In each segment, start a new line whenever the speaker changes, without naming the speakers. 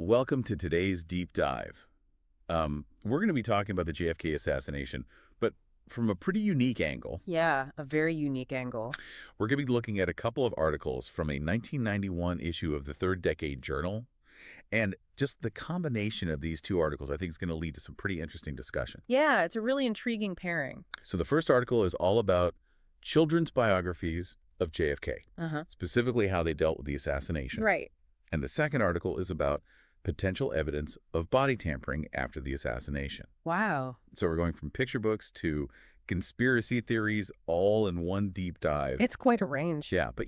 Welcome to today's deep dive. We're going to be talking about the JFK assassination, but from a pretty unique angle.
Yeah, a very unique angle.
We're going to be looking at a couple of articles from a 1991 issue of the Third Decade Journal. And just the combination of these two articles, I think, is going to lead to some pretty interesting discussion.
Yeah, it's a really intriguing pairing.
So the first article is all about children's biographies of JFK, specifically how they dealt with the assassination.
Right.
And the second article is about potential evidence of body tampering after the assassination.
Wow.
So we're going from picture books to conspiracy theories all in one deep dive.
It's quite a range.
Yeah, but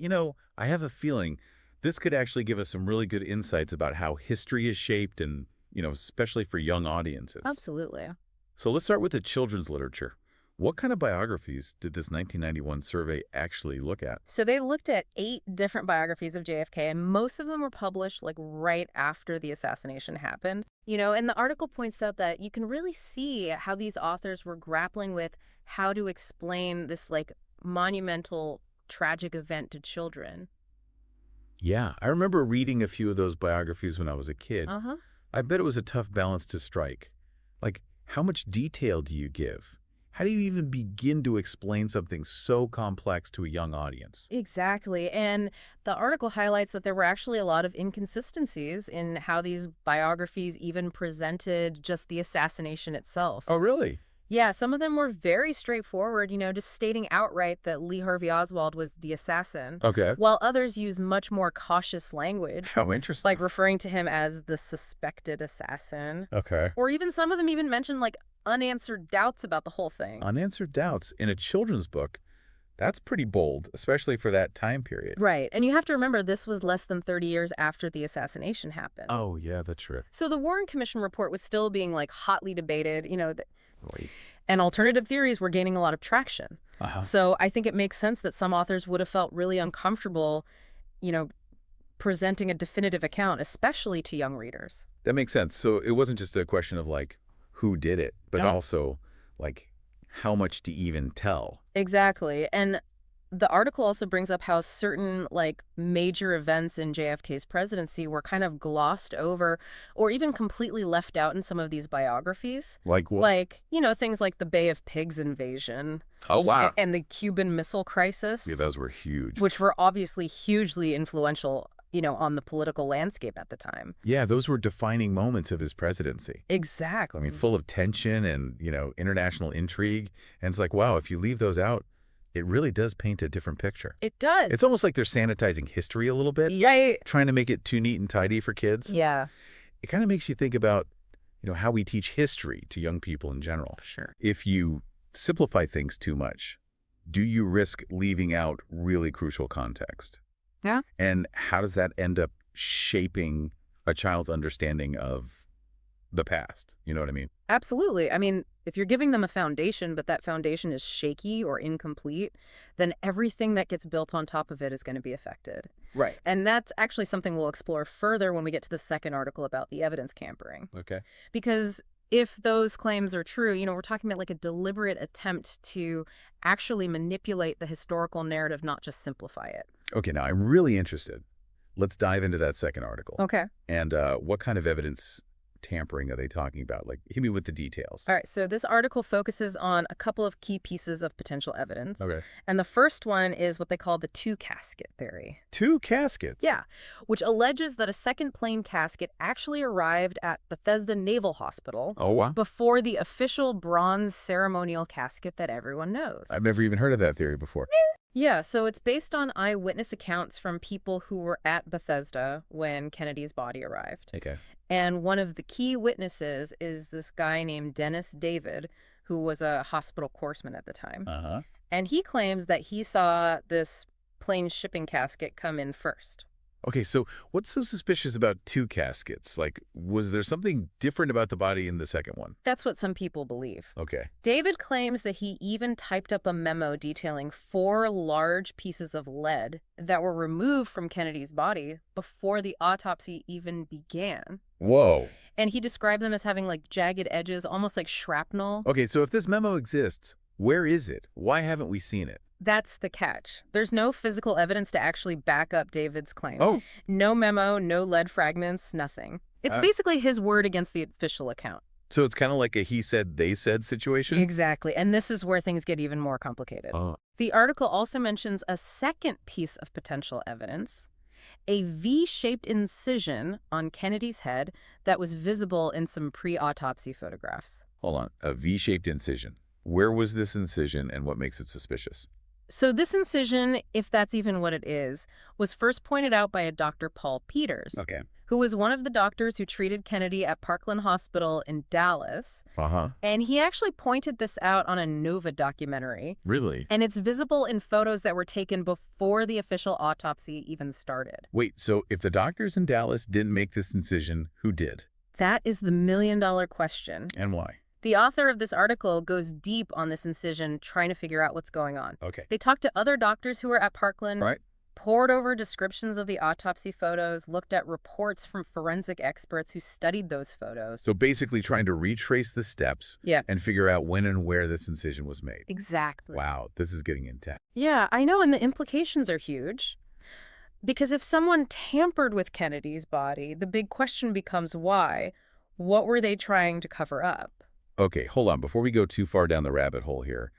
I have a feeling this could actually give us some really good insights about how history is shaped and, especially for young audiences.
Absolutely.
So let's start with the children's literature. What kind of biographies did this 1991 survey actually look at?
So they looked at 8 different biographies of JFK, and most of them were published right after the assassination happened. And the article points out that you can really see how these authors were grappling with how to explain this monumental, tragic event to children.
Yeah, I remember reading a few of those biographies when I was a kid. I bet it was a tough balance to strike. How much detail do you give? How do you even begin to explain something so complex to a young audience?
Exactly. And the article highlights that there were actually a lot of inconsistencies in how these biographies even presented just the assassination itself.
Oh, really?
Yeah, some of them were very straightforward, just stating outright that Lee Harvey Oswald was the assassin.
Okay.
While others use much more cautious language.
How interesting.
Like referring to him as the suspected assassin.
Okay.
Or even some of them even mention unanswered doubts about the whole thing.
Unanswered doubts in a children's book. That's pretty bold, especially for that time period.
Right. And you have to remember, this was less than 30 years after the assassination happened.
Oh, yeah, that's true.
So the Warren Commission report was still being hotly debated,
Right.
And alternative theories were gaining a lot of traction. So I think it makes sense that some authors would have felt really uncomfortable, presenting a definitive account, especially to young readers.
That makes sense. So it wasn't just a question of who did it, but also how much to even tell.
Exactly. And the article also brings up how certain major events in JFK's presidency were kind of glossed over or even completely left out in some of these biographies.
Like what?
Things like the Bay of Pigs invasion.
Oh, wow.
And the Cuban Missile Crisis.
Yeah, those were huge.
Which were obviously hugely influential, on the political landscape at the time.
Yeah, those were defining moments of his presidency.
Exactly.
I mean, full of tension and, international intrigue. And it's wow, if you leave those out, it really does paint a different picture.
It does.
It's almost like they're sanitizing history a little bit.
Right.
Trying to make it too neat and tidy for kids.
Yeah.
It kind of makes you think about, how we teach history to young people in general.
Sure.
If you simplify things too much, do you risk leaving out really crucial context?
Yeah.
And how does that end up shaping a child's understanding of the past? You know what I mean?
Absolutely. I mean, if you're giving them a foundation, but that foundation is shaky or incomplete, then everything that gets built on top of it is going to be affected.
Right.
And that's actually something we'll explore further when we get to the second article about the evidence tampering.
Okay.
Because if those claims are true, we're talking about a deliberate attempt to actually manipulate the historical narrative, not just simplify it.
Okay, now I'm really interested. Let's dive into that second article.
Okay.
And what kind of evidence tampering are they talking about? Hit me with the details.
All right, so this article focuses on a couple of key pieces of potential evidence.
Okay.
And the first one is what they call the two-casket theory.
Two caskets?
Yeah, which alleges that a second plane casket actually arrived at Bethesda Naval Hospital before the official bronze ceremonial casket that everyone knows.
I've never even heard of that theory before.
Yeah, so it's based on eyewitness accounts from people who were at Bethesda when Kennedy's body arrived.
Okay.
And one of the key witnesses is this guy named Dennis David, who was a hospital corpsman at the time. And he claims that he saw this plane shipping casket come in first.
Okay, so what's so suspicious about two caskets? Was there something different about the body in the second one?
That's what some people believe.
Okay.
David claims that he even typed up a memo detailing 4 large pieces of lead that were removed from Kennedy's body before the autopsy even began.
Whoa.
And he described them as having jagged edges, almost like shrapnel.
Okay, so if this memo exists, where is it? Why haven't we seen it?
That's the catch. There's no physical evidence to actually back up David's claim.
Oh.
No memo, no lead fragments, nothing. It's basically his word against the official account.
So it's kind of like a he said, they said situation?
Exactly. And this is where things get even more complicated. The article also mentions a second piece of potential evidence, a V-shaped incision on Kennedy's head that was visible in some pre-autopsy photographs.
Hold on. A V-shaped incision. Where was this incision and what makes it suspicious?
So this incision, if that's even what it is, was first pointed out by a Dr. Paul Peters, who was one of the doctors who treated Kennedy at Parkland Hospital in Dallas. And he actually pointed this out on a Nova documentary.
Really?
And it's visible in photos that were taken before the official autopsy even started.
Wait, so if the doctors in Dallas didn't make this incision, who did?
That is the million-dollar question.
And why?
The author of this article goes deep on this incision, trying to figure out what's going on. They talked to other doctors who were at Parkland, pored over descriptions of the autopsy photos, looked at reports from forensic experts who studied those photos.
So basically trying to retrace the steps and figure out when and where this incision was made.
Exactly.
Wow, this is getting intense.
Yeah, I know, and the implications are huge. Because if someone tampered with Kennedy's body, the big question becomes why? What were they trying to cover up?
Okay, hold on. Before we go too far down the rabbit hole here,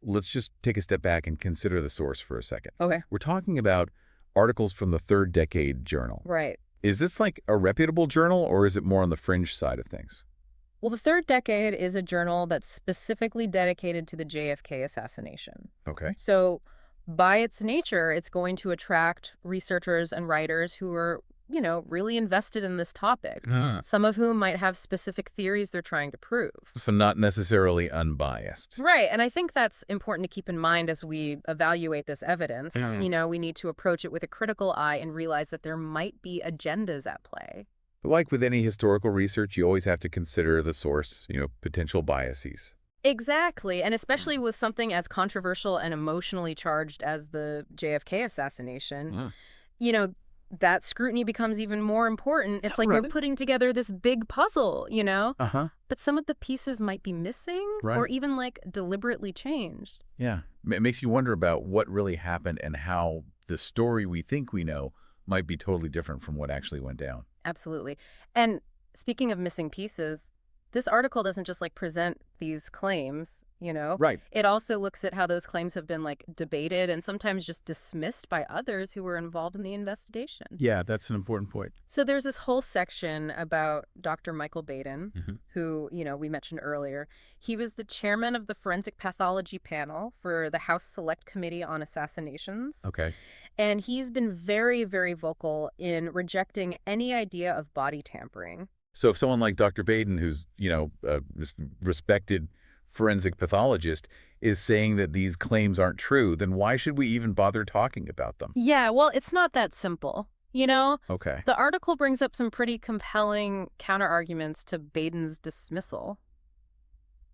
let's just take a step back and consider the source for a second. We're talking about articles from the Third Decade Journal.
Right.
Is this like a reputable journal, or is it more on the fringe side of things?
Well, the Third Decade is a journal that's specifically dedicated to the JFK assassination. So by its nature, it's going to attract researchers and writers who are, you know, really invested in this topic, some of whom might have specific theories they're trying to prove.
So not necessarily unbiased.
Right, and I think that's important to keep in mind as we evaluate this evidence. You know, we need to approach it with a critical eye and realize that there might be agendas at play.
But like with any historical research, you always have to consider the source, you know, potential biases.
Exactly, and especially with something as controversial and emotionally charged as the JFK assassination, you know, that scrutiny becomes even more important. It's like we're putting together this big puzzle, you know? But some of the pieces might be missing or even like deliberately changed.
Yeah. It makes you wonder about what really happened and how the story we think we know might be totally different from what actually went down.
Absolutely. And speaking of missing pieces, this article doesn't just like present these claims, you know? It also looks at how those claims have been like debated and sometimes just dismissed by others who were involved in the investigation.
Yeah, that's an important point.
So there's this whole section about Dr. Michael Baden, who, you know, we mentioned earlier. He was the chairman of the forensic pathology panel for the House Select Committee on Assassinations. And he's been very, very vocal in rejecting any idea of body tampering.
So if someone like Dr. Baden, who's, you know, a respected forensic pathologist, is saying that these claims aren't true, then why should we even bother talking about them?
Yeah, well, it's not that simple, you know?
Okay.
The article brings up some pretty compelling counterarguments to Baden's dismissal.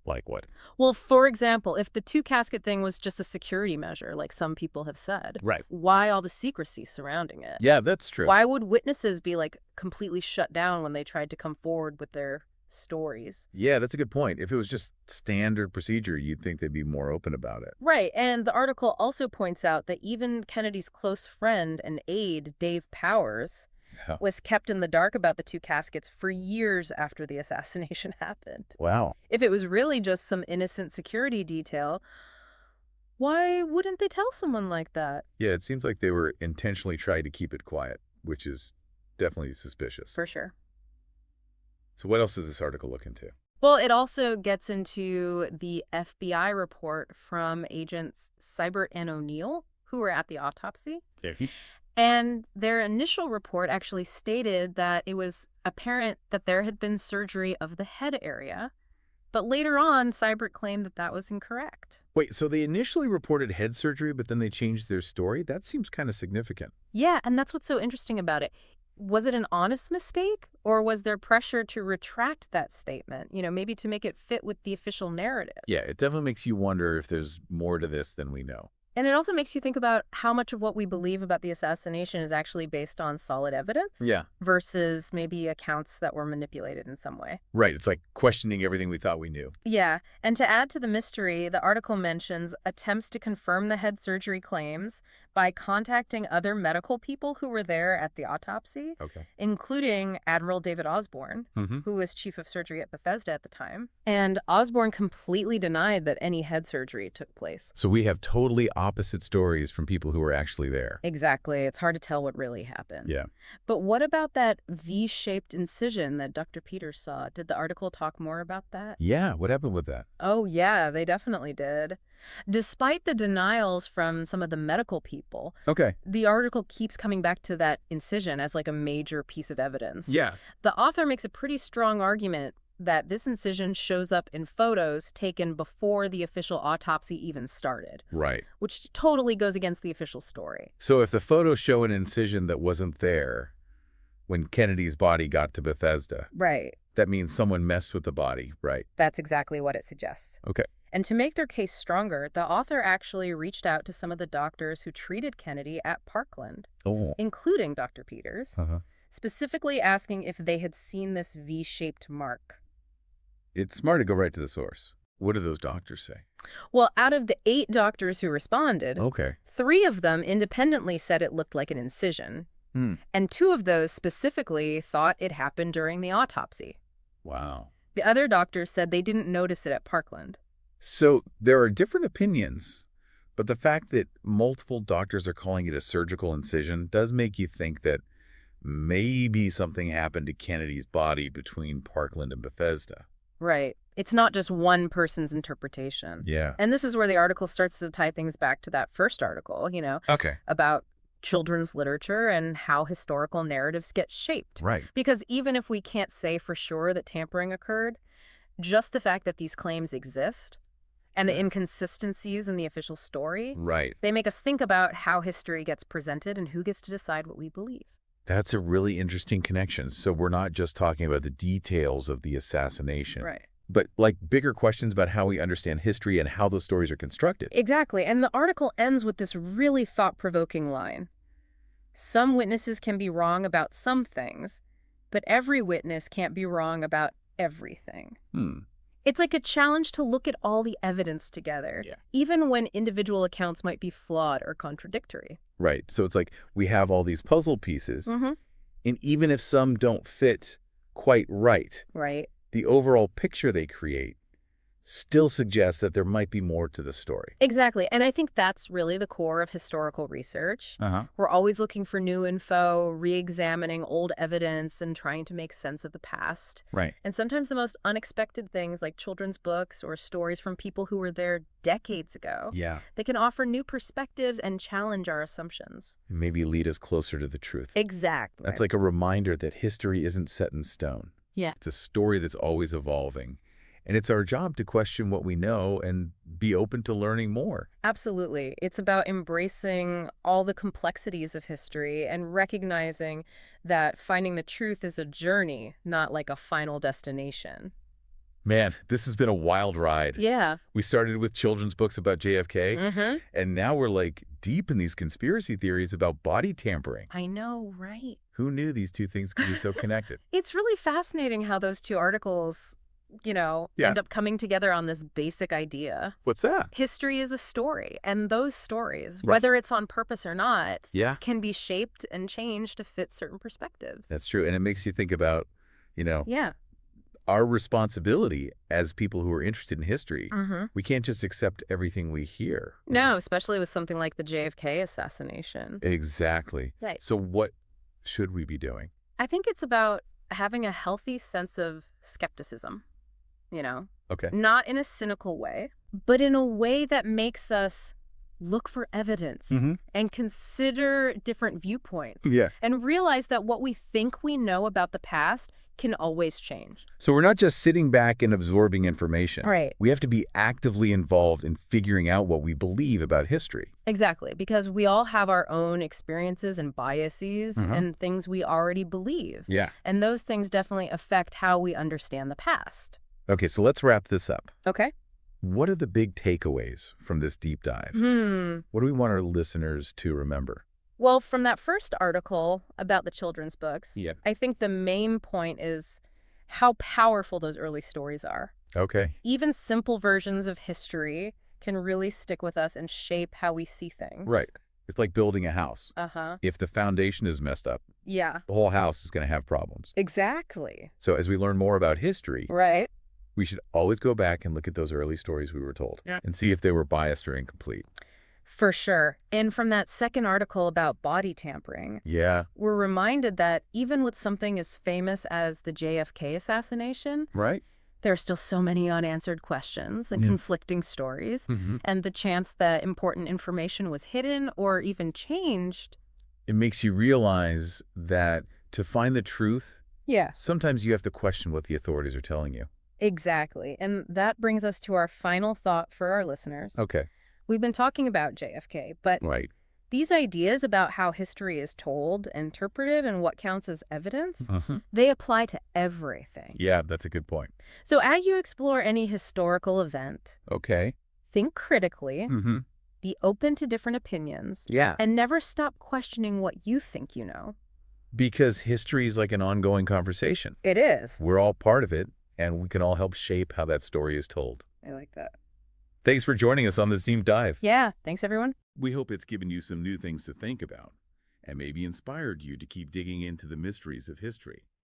Like what?
Well, for example, if the two-casket thing was just a security measure, like some people have said,
right,
why all the secrecy surrounding it?
Yeah, that's true.
Why would witnesses be, like, completely shut down when they tried to come forward with their stories?
Yeah, that's a good point. If it was just standard procedure, you'd think they'd be more open about it.
Right, and the article also points out that even Kennedy's close friend and aide, Dave Powers, was kept in the dark about the two caskets for years after the assassination happened.
Wow.
If it was really just some innocent security detail, why wouldn't they tell someone like that?
Yeah, it seems like they were intentionally trying to keep it quiet, which is definitely suspicious.
For sure.
So what else does this article look into?
Well, it also gets into the FBI report from agents Seibert and O'Neill, who were at the autopsy. And their initial report actually stated that it was apparent that there had been surgery of the head area. But later on, Seibert claimed that that was incorrect.
Wait, so they initially reported head surgery, but then they changed their story? That seems kind of significant.
Yeah, and that's what's so interesting about it. Was it an honest mistake, or was there pressure to retract that statement, you know, maybe to make it fit with the official narrative?
Yeah, it definitely makes you wonder if there's more to this than we know.
And it also makes you think about how much of what we believe about the assassination is actually based on solid evidence.
Yeah.
Versus maybe accounts that were manipulated in some way.
Right. It's like questioning everything we thought we knew.
Yeah. And to add to the mystery, the article mentions attempts to confirm the head surgery claims, by contacting other medical people who were there at the autopsy, including Admiral David Osborne, who was chief of surgery at Bethesda at the time. And Osborne completely denied that any head surgery took place.
So we have totally opposite stories from people who were actually there.
Exactly. It's hard to tell what really happened.
Yeah.
But what about that V-shaped incision that Dr. Peters saw? Did the article talk more about that?
Yeah. What happened with that?
Oh, yeah, they definitely did. Despite the denials from some of the medical people, the article keeps coming back to that incision as like a major piece of evidence.
Yeah.
The author makes a pretty strong argument that this incision shows up in photos taken before the official autopsy even started.
Right.
Which totally goes against the official story.
So if the photos show an incision that wasn't there when Kennedy's body got to Bethesda,
right,
that means someone messed with the body, right?
That's exactly what it suggests.
Okay.
And to make their case stronger, the author actually reached out to some of the doctors who treated Kennedy at Parkland, including Dr. Peters, specifically asking if they had seen this V-shaped mark.
It's smart to go right to the source. What do those doctors say?
Well, out of the 8 doctors who responded, 3 of them independently said it looked like an incision. And 2 of those specifically thought it happened during the autopsy.
Wow.
The other doctors said they didn't notice it at Parkland.
So there are different opinions, but the fact that multiple doctors are calling it a surgical incision does make you think that maybe something happened to Kennedy's body between Parkland and Bethesda.
Right. It's not just one person's interpretation.
Yeah.
And this is where the article starts to tie things back to that first article, about children's literature and how historical narratives get shaped.
Right.
Because even if we can't say for sure that tampering occurred, just the fact that these claims exist and the inconsistencies in the official story, they make us think about how history gets presented and who gets to decide what we believe.
That's a really interesting connection. So we're not just talking about the details of the assassination.
Right.
But like bigger questions about how we understand history and how those stories are constructed.
Exactly. And the article ends with this really thought-provoking line. Some witnesses can be wrong about some things, but every witness can't be wrong about everything. It's like a challenge to look at all the evidence together, even when individual accounts might be flawed or contradictory.
Right. So it's like we have all these puzzle pieces, and even if some don't fit quite right, the overall picture they create still suggests that there might be more to the story.
Exactly. And I think that's really the core of historical research. We're always looking for new info, re-examining old evidence, and trying to make sense of the past.
Right.
And sometimes the most unexpected things, like children's books or stories from people who were there decades ago, they can offer new perspectives and challenge our assumptions.
Maybe lead us closer to the truth.
Exactly.
That's like a reminder that history isn't set in stone.
Yeah.
It's a story that's always evolving. And it's our job to question what we know and be open to learning more.
Absolutely. It's about embracing all the complexities of history and recognizing that finding the truth is a journey, not like a final destination.
Man, this has been a wild ride.
Yeah.
We started with children's books about JFK, and now we're like deep in these conspiracy theories about body tampering.
I know, right?
Who knew these two things could be so connected?
It's really fascinating how those two articles end up coming together on this basic idea.
What's that?
History is a story, and those stories, whether it's on purpose or not, can be shaped and changed to fit certain perspectives.
That's true, and it makes you think about, our responsibility as people who are interested in history. We can't just accept everything we hear.
No, especially with something like the JFK assassination.
Exactly.
Right.
So what should we be doing?
I think it's about having a healthy sense of skepticism. Not in a cynical way, but in a way that makes us look for evidence and consider different viewpoints and realize that what we think we know about the past can always change.
So we're not just sitting back and absorbing information.
Right.
We have to be actively involved in figuring out what we believe about history.
Exactly, because we all have our own experiences and biases and things we already believe.
Yeah.
And those things definitely affect how we understand the past.
Okay, so let's wrap this up.
Okay.
What are the big takeaways from this deep dive? What do we want our listeners to remember?
Well, from that first article about the children's books, I think the main point is how powerful those early stories are.
Okay.
Even simple versions of history can really stick with us and shape how we see things.
Right. It's like building a house.
Uh-huh.
If the foundation is messed up,
Yeah.
the whole house is going to have problems.
Exactly.
So as we learn more about history,
Right.
we should always go back and look at those early stories we were told and see if they were biased or incomplete.
For sure. And from that second article about body tampering,
Yeah.
we're reminded that even with something as famous as the JFK assassination,
Right?
there are still so many unanswered questions and conflicting stories, and the chance that important information was hidden or even changed.
It makes you realize that to find the truth,
Yeah.
sometimes you have to question what the authorities are telling you.
Exactly. And that brings us to our final thought for our listeners.
Okay.
We've been talking about JFK, but
Right.
these ideas about how history is told, interpreted, and what counts as evidence, they apply to everything.
Yeah, that's a good point.
So as you explore any historical event,
Okay.
think critically, be open to different opinions,
Yeah.
and never stop questioning what you think you know.
Because history is like an ongoing conversation.
It is.
We're all part of it, and we can all help shape how that story is told.
I like that.
Thanks for joining us on this deep dive.
Yeah. Thanks, everyone.
We hope it's given you some new things to think about and maybe inspired you to keep digging into the mysteries of history.